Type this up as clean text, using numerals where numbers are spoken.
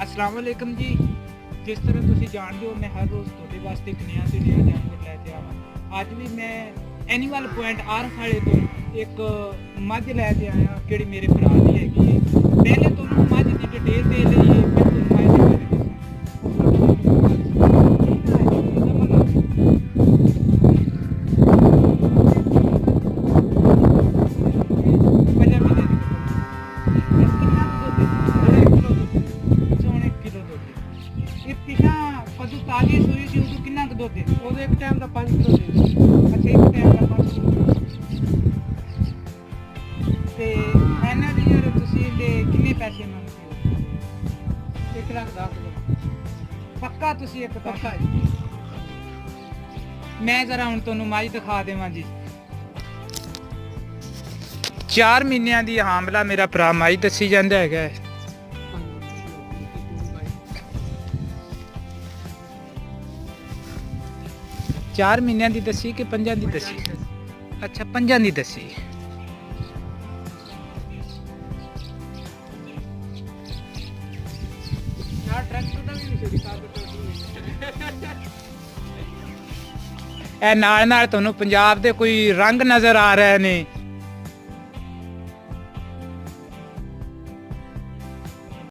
अस्सलाम वालेकुम जी। जिस तरह तुसी जानते हो मैं हर रोज़ ਤੁਹਾਡੇ ਵਾਸਤੇ ਇੱਕ ਨया ਤੇ ਨया ਜਾਨਵਰ ਲੈ ਕੇ ਆਵਾਂ। ਅੱਜ ਵੀ ਮੈਂ ਐਨੀਮਲ ਪੁਆਇੰਟ ਆਰ ਵਾਲੇ ਤੋਂ ਇੱਕ ਮੱਝ ਲੈ ਕੇ ਆਇਆ ਜਿਹੜੀ ਮੇਰੇ ਭਰਾ ਦੀ ਹੈਗੀ ਹੈ। ਪਹਿਲੇ ਤੁਹਾਨੂੰ ਮੱਝ ਦੀ ਡਿਟੇਲ ਦੇ ਲਈਏ ਫਿਰ ਤੁਹਾਨੂੰ ਮੱਝ ਦੇ ਬਾਰੇ ताजी सूई सी उदू कितना क दुध दे ओदे एक टाइम दा 5 किलो दे अच्छा एक टाइम दा 5 किलो ते एना दी यार तुसी दे कितने पैसे मंगदे हो 1 लाख 10 पक्का तुसी एक पक्का मैं जरा हुन तोनू मझ दिखा देवां जी 4 ਮਹੀਨਿਆਂ ਦੀ ਹਾਮਲਾ ਮੇਰਾ ਭਰਾ ਮੱਝ ਦੱਸੀ ਜਾਂਦਾ ਹੈਗਾ 4 ਮਹੀਨਿਆਂ ਦੀ ਦੱਸੀ ਕਿ 5 ਦੀ ਦੱਸੀ ਅੱਛਾ 5 ਦੀ ਦੱਸੀ ਯਾਰ ਟਰੈਕਟਰ ਦਾ ਵੀ ਨਹੀਂ ਸੀ ਇਹ ਨਾਲ ਤੁਹਾਨੂੰ ਪੰਜਾਬ ਦੇ ਕੋਈ ਰੰਗ ਨਜ਼ਰ ਆ ਰਹੇ ਨੇ